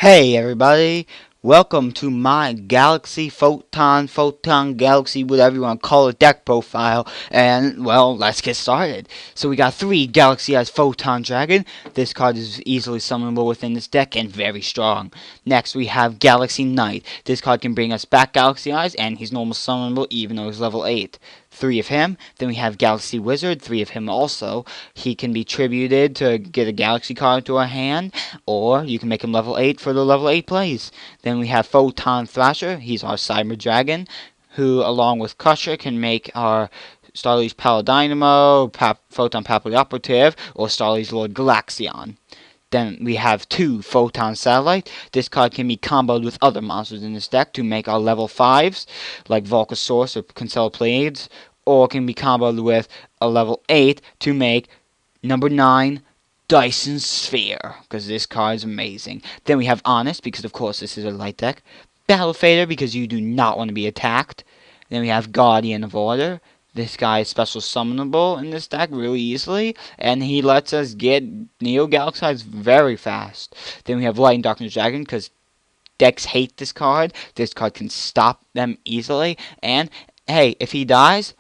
Hey everybody, welcome to my Galaxy Photon Galaxy, whatever you want to call it, deck profile, and well, let's get started. So we got 3 Galaxy Eyes Photon Dragon. This card is easily summonable within this deck and very strong. Next we have Galaxy Knight. This card can bring us back Galaxy Eyes, and he's normal summonable even though he's level 8. 3 of him. Then we have Galaxy Wizard, 3 of him also. He can be tributed to get a Galaxy card into our hand, or you can make him level 8 for the level 8 plays. Then we have Photon Thrasher, he's our Cyber Dragon, who along with Crusher can make our Starly's Paladynamo, Photon Papal Operative, or Starly's Lord Galaxion. Then we have 2 Photon Satellite. This card can be comboed with other monsters in this deck to make our level 5s, like Volcasaurus or Constellar Pleiades, or can be comboed with a level 8 to make number 9 Dyson Sphere, because this card is amazing. Then we have Honest, because of course this is a light deck. Battle Fader, because you do not want to be attacked. Then we have Gaurdian of Order. This guy is special summonable in this deck really easily, and he lets us get Neo Galaxies very fast. Then we have Light and Darkness Dragon, because decks hate this card. This card can stop them easily, and hey, if he dies,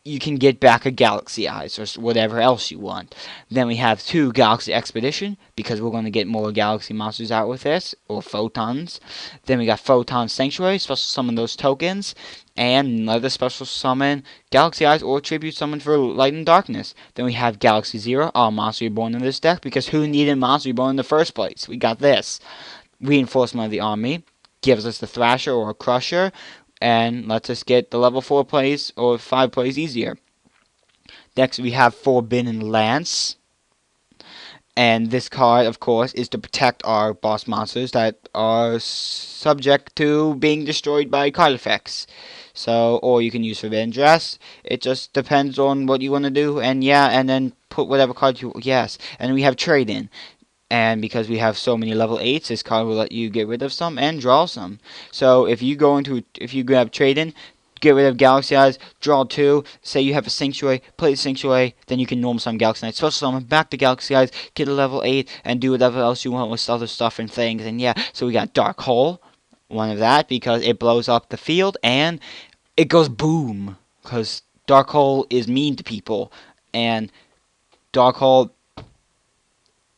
you can get back a Galaxy Eyes or whatever else you want. Then we have 2 Galaxy Expedition, because we're going to get more Galaxy monsters out with this, or Photons. Then we got Photon Sanctuary, special summon those tokens, and another special summon Galaxy Eyes or tribute summon for Light and Darkness. Then we have Galaxy Zero, our Monster Reborn in this deck, because who needed Monster Reborn in the first place? We got this. Reinforcement of the Army, gives us the Thrasher or Crusher, and lets us get the level 4 plays or 5 plays easier. Next we have Forbidden Lance. And this card, of course, is to protect our boss monsters that are subject to being destroyed by card effects. So, or you can use Forbidden Dress. It just depends on what you want to do. And yeah, and then put whatever card you... Yes. And we have Trade-In. And because we have so many level 8s, this card will let you get rid of some and draw some. So if you grab Trade-In, get rid of Galaxy Eyes, draw 2, say you have a Sanctuary, play the Sanctuary, then you can normal summon Galaxy Knight, special summon back to Galaxy Eyes, get a level 8, and do whatever else you want with other stuff and things. And yeah, so we got Dark Hole, one of that, because it blows up the field, and it goes boom, because Dark Hole is mean to people, and Dark Hole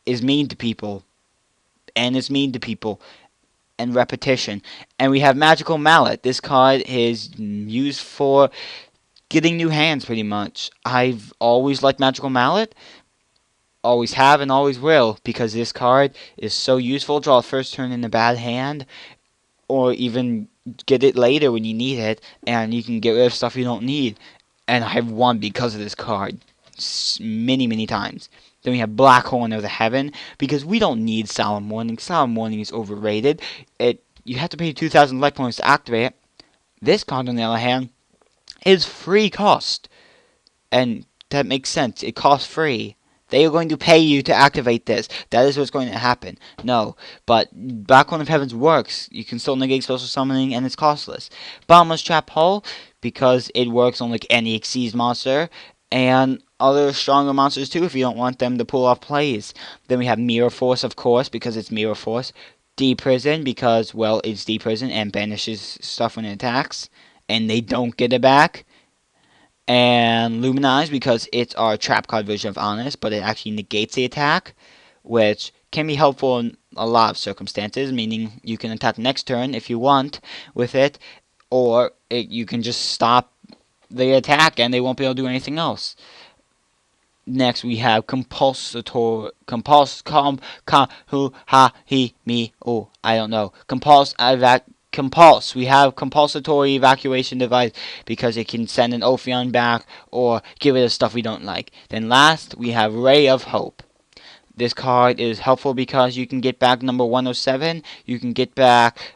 is mean to people, and it's mean to people, and repetition. And we have Magical Mallet. This card is used for getting new hands, pretty much. I've always liked Magical Mallet, always have and always will, because this card is so useful. Draw a first turn in a bad hand, or even get it later when you need it, and you can get rid of stuff you don't need. And I've won because of this card many times. Then we have Black Horn of the Heaven, because we don't need Solemn Warning. Solemn Warning is overrated. You have to pay 2,000 life points to activate it. This card, on the other hand, is free cost. And that makes sense. It costs free. They are going to pay you to activate this. That is what's going to happen. No, but Black Horn of Heavens works. You can still negate special summoning, and it's costless. Bottomless Trap Hole, because it works on like any Xyz monster, and other stronger monsters too if you don't want them to pull off plays. Then we have Mirror Force, of course, because it's Mirror Force. Deprison, because, well, it's Deprison and banishes stuff when it attacks, and they don't get it back. And Lumenize, because it's our trap card version of Honest, but it actually negates the attack, which can be helpful in a lot of circumstances, meaning you can attack next turn if you want with it, or you can just stop the attack and they won't be able to do anything else. Next we have Compulse. We have Compulsory Evacuation Device, because it can send an Ophion back or get rid of stuff we don't like. Then last we have Ray of Hope. This card is helpful because you can get back number 107. You can get back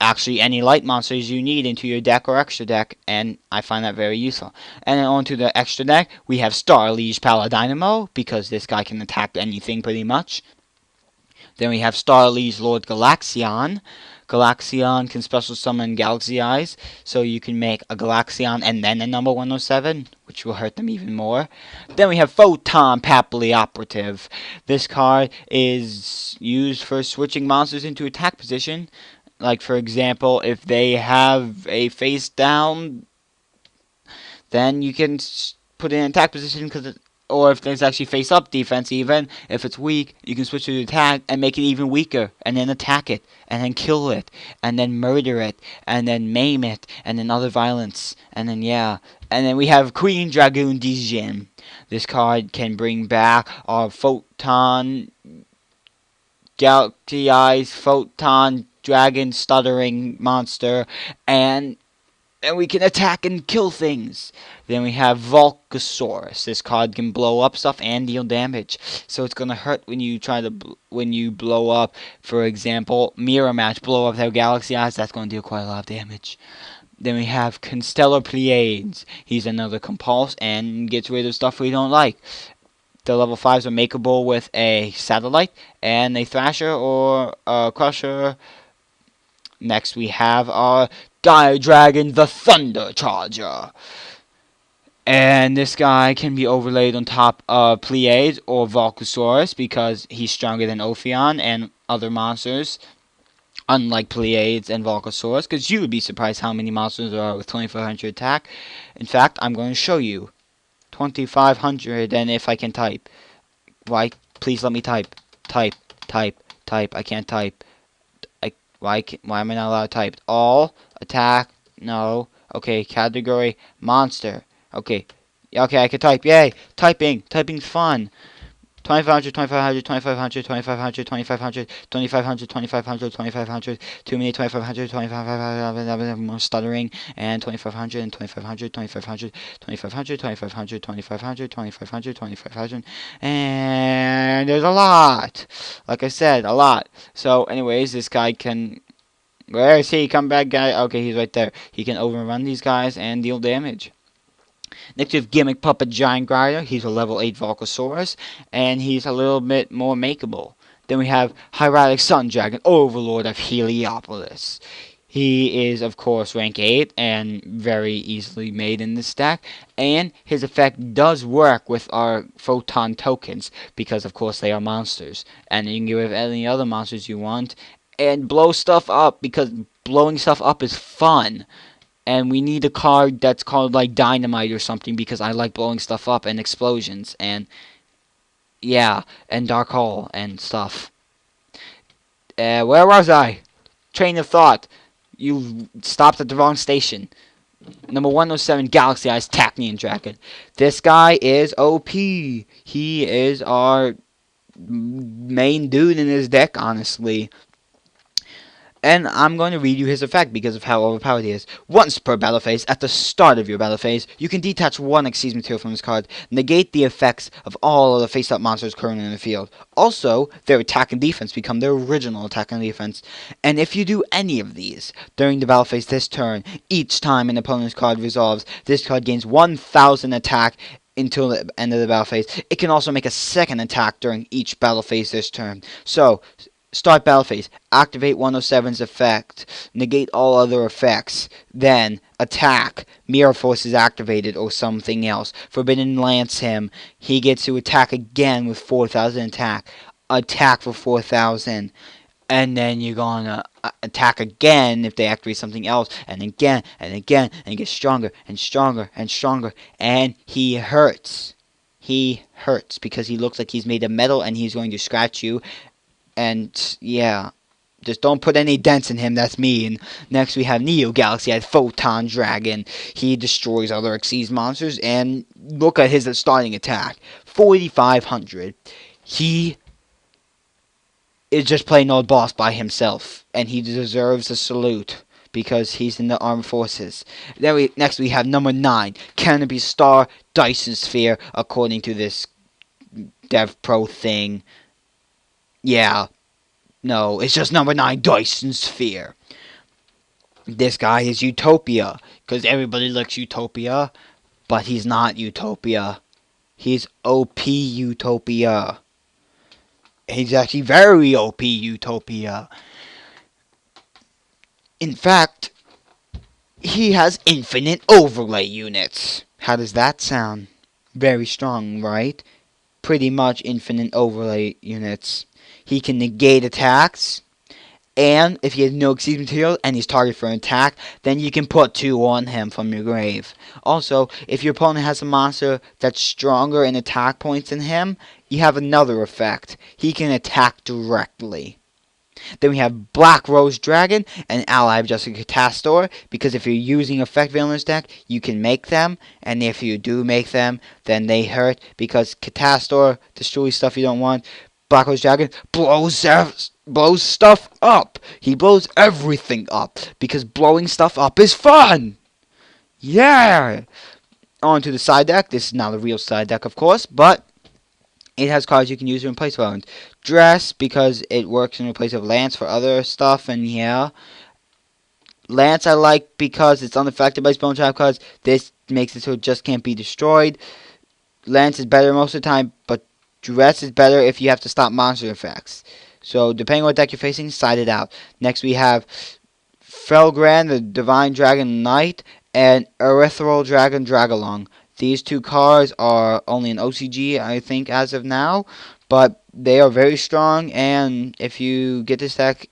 actually any light monsters you need into your deck or extra deck, and I find that very useful. And then on to the extra deck, we have Starly's Paladynamo, because this guy can attack anything pretty much. Then we have Starly's Lord Galaxion, Galaxion can special summon Galaxy Eyes, so you can make a Galaxion and then a number 107, which will hurt them even more. Then we have Photon Papally Operative. This card is used for switching monsters into attack position. Like, for example, if they have a face down, then you can put it in attack position, or if there's actually face up defense, even if it's weak, you can switch to attack and make it even weaker, and then attack it, and then kill it, and then murder it, and then maim it, and then other violence, and then yeah. And then we have Queen Dragoon Dijin. This card can bring back our Photon Galaxy Eyes, Photon Dragon Stuttering monster, and we can attack and kill things. Then we have Volcasaurus. This card can blow up stuff and deal damage, so it's gonna hurt when you blow up. For example, Mirror Match, blow up their Galaxy Eyes. That's gonna deal quite a lot of damage. Then we have Constellar Pleiades. He's another Compulse and gets rid of stuff we don't like. The level 5s are makeable with a Satellite and a Thrasher or a Crusher. Next we have our Dire Dragon, the Thunder Charger. And this guy can be overlaid on top of Pleiades or Volcasaurus because he's stronger than Ophion and other monsters, unlike Pleiades and Volcasaurus, because you would be surprised how many monsters there are with 2500 attack. In fact, I'm going to show you 2500, and if I can type. Why? Please let me type. Type. I can't type. Why am I not allowed to type? All, attack, no. Okay, category, monster. Okay, I can type. Yay, typing's fun. 2500, 2500, 2500, 2500, 2500, 2500, 2500, 2500, too many 2500, 2500, more stuttering, and 2500, and 2500, 2500, 2500, 2500, 2500, 2500, 2500, and there's a lot. Like I said, a lot. So, anyways, this guy can... Where is he? Come back, guy. Okay, he's right there. He can overrun these guys and deal damage. Next we have Gimmick Puppet Giant Grider. He's a level 8 Volcasaurus, and he's a little bit more makeable. Then we have Hieratic Sun Dragon, Overlord of Heliopolis. He is, of course, rank 8 and very easily made in this deck. And his effect does work with our Photon tokens because, of course, they are monsters. And you can get rid of any other monsters you want and blow stuff up because blowing stuff up is fun. And we need a card that's called like Dynamite or something because I like blowing stuff up and explosions and yeah, and Dark Hole and stuff. Where was I? Train of thought. You stopped at the wrong station. Number 107, Galaxy Eyes Tachnian Dragon. This guy is OP. He is our main dude in this deck, honestly. And I'm going to read you his effect because of how overpowered he is. Once per battle phase, at the start of your battle phase, you can detach one Xyz material from this card, negate the effects of all of the face-up monsters currently in the field. Also, their attack and defense become their original attack and defense. And if you do any of these during the battle phase this turn, each time an opponent's card resolves, this card gains 1000 attack until the end of the battle phase. It can also make a second attack during each battle phase this turn. So, start battle phase. Activate 107's effect. Negate all other effects. Then attack. Mirror Force is activated or something else. Forbidden Lance him. He gets to attack again with 4000 attack. Attack for 4000. And then you're gonna attack again if they activate something else. And again and again. And get stronger and stronger and stronger. And he hurts. He hurts because he looks like he's made of metal and he's going to scratch you. And, yeah, just don't put any dents in him, that's mean. Next, we have Neo Galaxy at Photon Dragon. He destroys other Xyz monsters, and look at his starting attack. 4,500. He is just plain old boss by himself, and he deserves a salute because he's in the armed forces. Then next, we have number 9, Canopy Star Dyson Sphere, according to this Dev Pro thing. Yeah, no, it's just number 9, Dyson Sphere. This guy is Utopia, because everybody likes Utopia, but he's not Utopia. He's OP Utopia. He's actually very OP Utopia. In fact, he has infinite overlay units. How does that sound? Very strong, right? Pretty much infinite overlay units. He can negate attacks, and if he has no exceed material and he's targeted for an attack, then you can put 2 on him from your grave. Also, if your opponent has a monster that's stronger in attack points than him, you have another effect. He can attack directly. Then we have Black Rose Dragon, an ally of Justice Catastor, because if you're using Effect Veil in this deck, you can make them, and if you do make them, then they hurt, because Catastor destroys stuff you don't want. Black Rose Dragon blows stuff up. He blows everything up, because blowing stuff up is fun! Yeah! On to the side deck. This is not a real side deck, of course, but it has cards you can use to replace weapons. Dress, because it works in place of Lance for other stuff, and yeah. Lance I like because it's unaffected by spell trap cards. This makes it so it just can't be destroyed. Lance is better most of the time, but Dress is better if you have to stop monster effects. So, depending on what deck you're facing, side it out. Next we have Felgran, the Divine Dragon Knight, and Erythral Dragon Dragalong. These 2 cards are only an OCG, I think, as of now, but they are very strong, and if you get this deck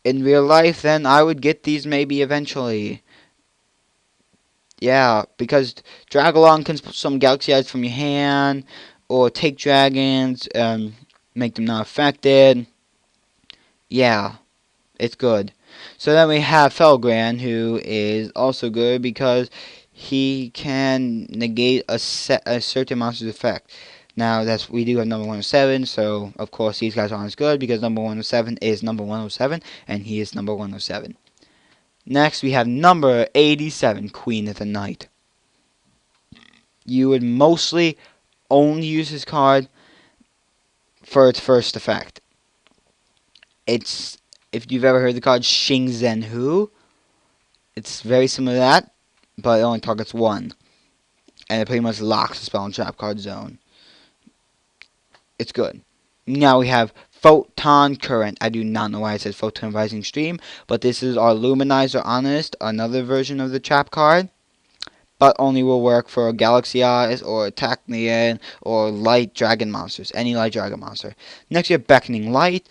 in real life, then I would get these maybe eventually. Yeah, because Dragalong can put some Galaxy Eyes from your hand, or take dragons, make them not affected. Yeah, it's good. So then we have Felgran, who is also good because he can negate a certain monster's effect. Now, we do have number 107, so of course these guys aren't as good because number 107 is number 107, and he is number 107. Next, we have number 87, Queen of the Night. You would mostly only use this card for its first effect. If you've ever heard the card Xing Zhen Hu, it's very similar to that, but it only targets 1. And it pretty much locks the spell and trap card zone. It's good. Now we have Photon Current. I do not know why it says Photon Rising Stream, but this is our Lumenize or Honest, another version of the trap card, but only will work for Galaxy Eyes or Tachnian or Light Dragon monsters, any Light Dragon monster. Next we have Beckoning Light.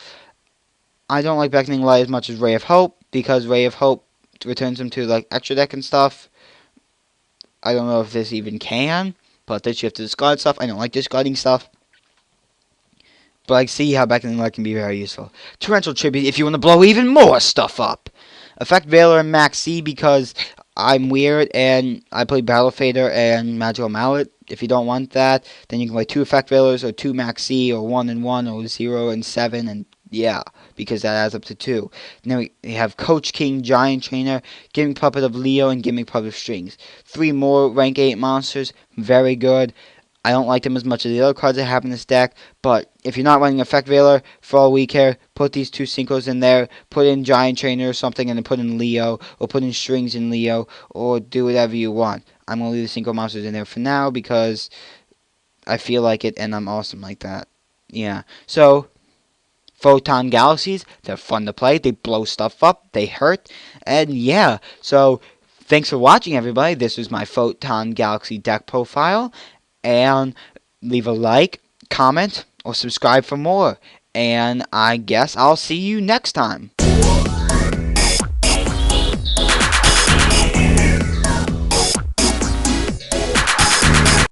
I don't like Beckoning Light as much as Ray of Hope, because Ray of Hope returns them to like extra deck and stuff. I don't know if this even can, but this you have to discard stuff. I don't like discarding stuff. But I see how Beckoning Light can be very useful. Torrential Tribute if you want to blow even more stuff up. Effect Veiler and Maxx because I'm weird and I play Battle Fader and Magical Mallet. If you don't want that, then you can play 2 Effect Veilers or 2 Maxx or 1 and 1 or 0 and 7 and yeah, because that adds up to 2. Then we have Coach King, Giant Trainer, Gimmick Puppet of Leo, and Gimmick Puppet of Strings. 3 more rank 8 monsters, very good. I don't like them as much as the other cards I have in this deck, but if you're not running Effect Veiler, for all we care, put these 2 Syncos in there, put in Giant Trainer or something, and then put in Leo, or put in Strings in Leo, or do whatever you want. I'm going to leave the Synco monsters in there for now, because I feel like it, and I'm awesome like that. Yeah, so Photon Galaxies, they're fun to play, they blow stuff up, they hurt, and yeah, so thanks for watching everybody. This was my Photon Galaxy deck profile, and leave a like, comment, or subscribe for more, and I guess I'll see you next time.